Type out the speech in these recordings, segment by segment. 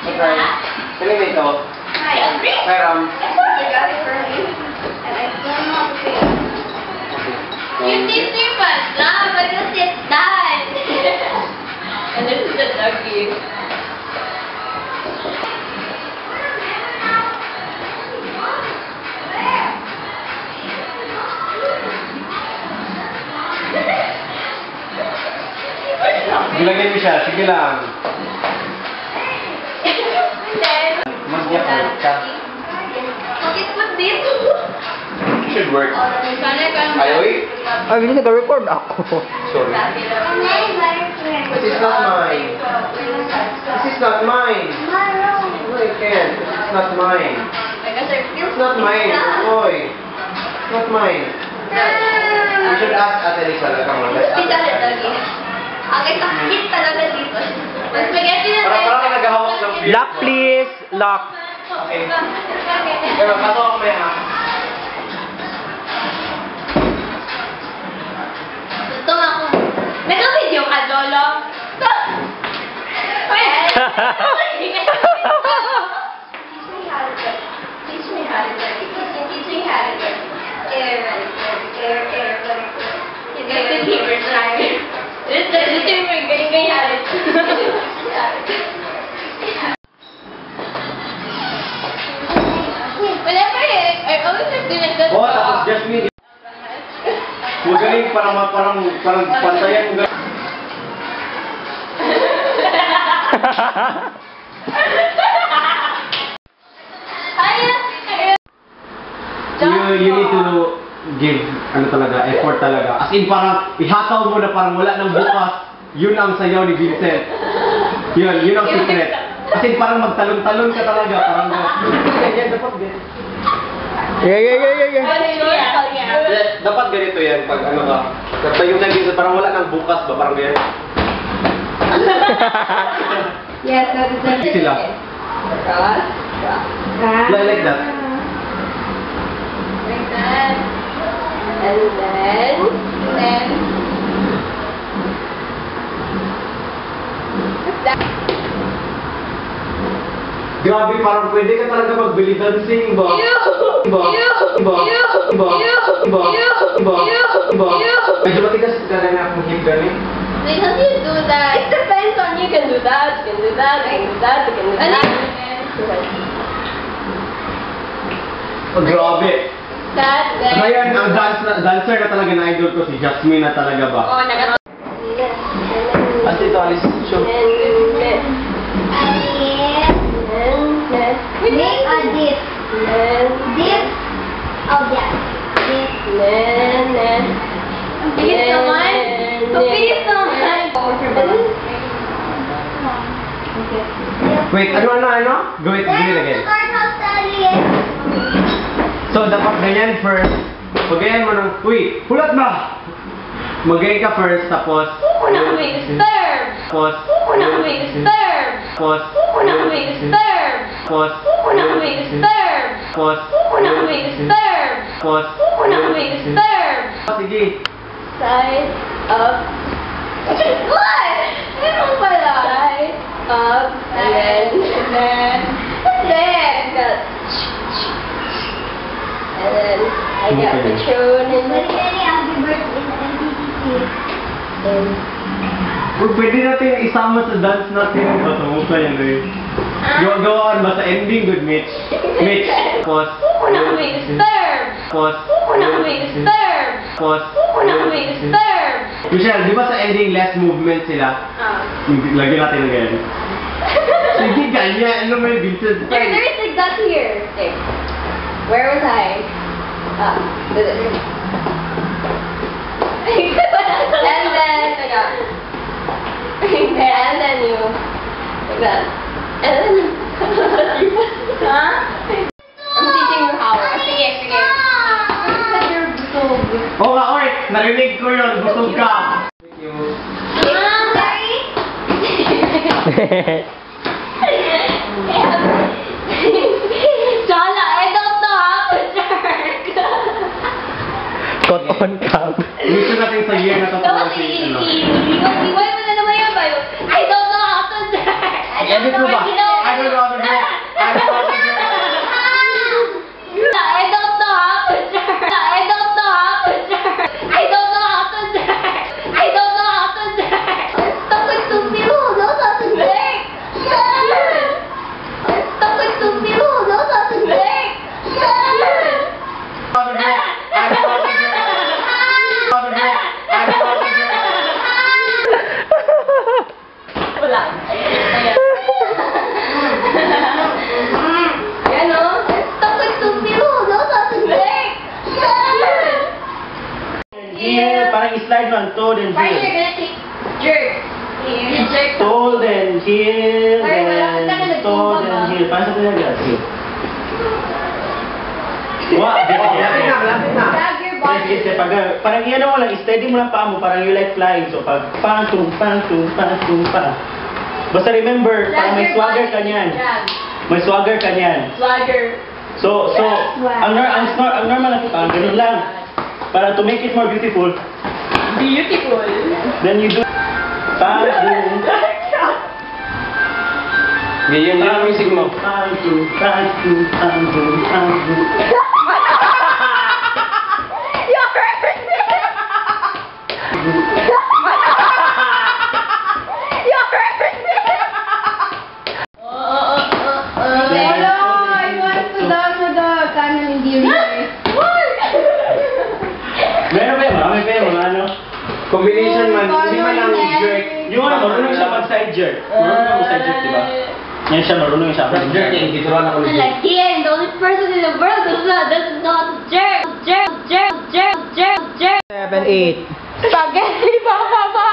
Okay. Sino dito? Hi. Meron. I got it for you. And I still know how to say it. You teach me fast now, but you sit down. And this is the doggy. Gilagay mo siya. Sige lang. Mag-yapag ka. Bakit mo dito? Should work. Ayaw eh. Ay, hindi nag-record ako. Sorry. This is not mine. This is not mine. No, I can't. This is not mine. It's not mine. Oy. It's not mine. You should ask Ate Lisa. Come on, let's ask Ate. Okay, sakit talaga dito. Spaghetti na Parang naghahawak ng beer. Lock, please. Lock. Okay. Pero pasok ako may ha. Gusto nga ako. May ka-video ka, Lolo? Wait! Teach me how to do it. Teach me how to do it. Air. You guys can hear it right. This is getting at it. Whenever I always have to like Oh, tapos just me. Magaling parang pantayan mo. You need to give ano talaga, effort talaga. As in parang ihataw mo na parang wala nang bukas. Yun ang sayaw ni Vincent. Yun ang secret. As in parang magtalon-talon ka talaga. Parang ganyan dapat ganyan. Yeah. Dapat ganito yan pag ano ka. Tayo na dito parang wala nang bukas ba parang ganyan. Yes, that is it. Sila. Cross. Like that. Like that. And then. Grabe, parang pwede ka talaga mag-belly dancing ba? Medyo matigas ka na akong hip gani. Like, how do you do that? It depends on you can do that, you can do that, you can do that, you can do that. Oh, grabe. That, then. Ngayon, ang dancer na talaga na idol ko, si Jasmine na talaga ba? Oh, nagat. At ito, alis. Show. Make a dip. Dip. Oh, yeah. Dip. Bilis naman. Bilis naman. Wait, ano? Go it again. So, dapat ganyan first. Pag ganyan mo ng, uy, hulat ba? Mag-ganyan ka first, tapos... Una kami disturb. Tapos... Una kami disturb. Tapos... Una kami disturb. Tapos... Una kami disturb. Tapos... Una kami disturb. Tapos... Una kami disturb. Sige. Side up. What? Meron pala. Side up. And then. And then I got Patron in the happy birthday and Pwede natin isama sa dance natin. Sa mukha yan eh. Gawaan ba sa ending good, Mitch? Mitch. Pause. Una kami disturb. Pause. Una kami disturb. Pause. Una kami disturb. Michelle, di ba sa ending less movement sila? Lagyan natin ng ganyan. Sige, ganyan. Ano may Vincent? There is like that here. Okay. Where was I? And then I got. And then you. Like that. And then. Huh? I'm teaching you how. Sige. Oo nga, oy! Narinig ko yun. Busog ka. Thank you. Jala, I don't know how to jerk. Caught on cam. Gusto natin sa year na ito. Tapos iiwan mo na naman yun ba yun? I don't know how to jerk. Edit mo ba? I don't know how to do it. I don't know how to do it. I don't know how to jerk. I don't know how to jerk. I don't know how to jerk. I don't know how to jerk. I'm stuck with two people who knows how to jerk. I'm stuck with two people who knows how to jerk. How to do it. I don't know how to do it. How to do it. I don't know how to do it. Wala. Ayan. Yan o. I'm stuck with two people who knows how to jerk. Here, parang slide man, toe then Why you're heel. gonna take jerk? You jerk. Toe then heel, Why wala ka then toe then heel. Parang sa talaga. Sige. What? Lapit na, lapit na. Drag your body. Yes, parang yan mo lang, steady mo lang paa mo, parang you like flying. So pag pang-tung, pang-tung, pang-tung, pa. Basta remember, parang may swagger ka niyan. Drag. May swagger ka niyan. Swagger. So, ang normal na parang ganun lang. Para to make it more beautiful, Beautiful. then you do pang-tung, Ganyan yung music mo. pang-tung, pang-tung, pang-tung, pang-tung. Meron ba yun? May pero ano? Combination man, hindi man lang jerk. Yung ano, marunong siya pag side jerk. Marunong ka mag side jerk, di ba? Yan siya, marunong siya pag Jerk yung tituruan ako ni Like him, the only person in the world who doesn't know how to jerk. Jerk, jerk, jerk, jerk, jerk. 7, 8. Spaghetti, baba, baba.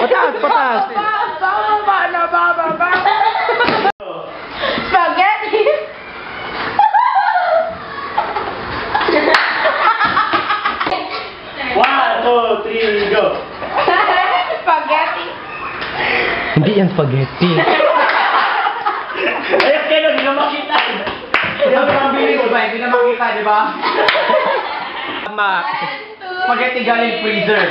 Patas, patas. Spaghetti. One, two, three, go! Spaghetti. Hindi yan spaghetti. Ayun kayo, hindi na makita. Hindi ako pambili ko ba? Hindi na makita, di ba? Tama. Spaghetti galing freezer.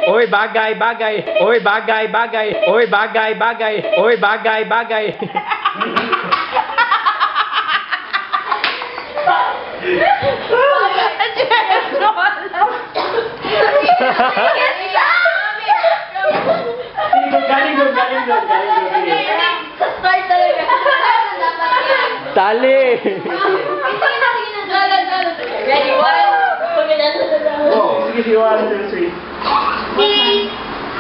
Oy, bagay, bagay. Oy, bagay, bagay. Oy, bagay, bagay. Oy, bagay, bagay. Galing doon, galing doon, galing doon. Start talaga. Tali. Ready, one. Oh. Sige, sige, one, two, three.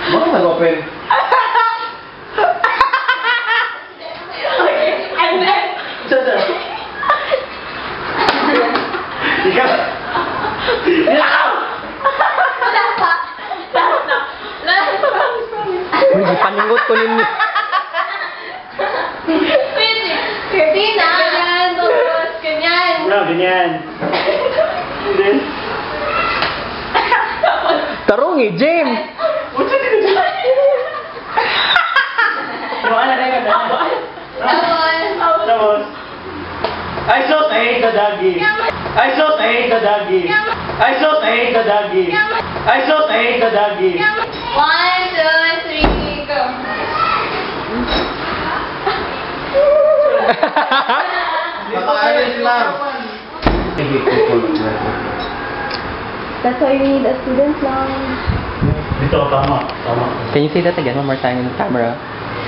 Bakit nag-open? And then, Sasa. Ikaw. Ikaw! Uy, paningot ko ninyo. Hindi na. Ganyan, tapos ganyan. Bro, ganyan. Then, Tarong eh, James. what's it gonna do? Ano na yung Tapos, Tapos, I sauce, I hate the doggy. I sauce, I hate the doggy. I sauce, I hate the doggy. I sauce, I hate the doggy. 1, 2, 3, go. Naka-alis lang. That's why you need a student loan. Dito, tama. Tama. Can you say that again one more time in the camera?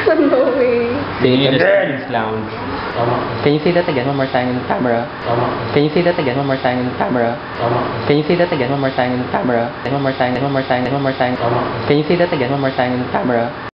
No way. Say it again. lounge. Tama. Can you say that again one more time in the camera? Tama. Can you say that again one more time in the camera? Tama. Can you say that again one more time in the camera? And one more time, and one more time, and one more time. Tama. Can you say that again one more time in the camera?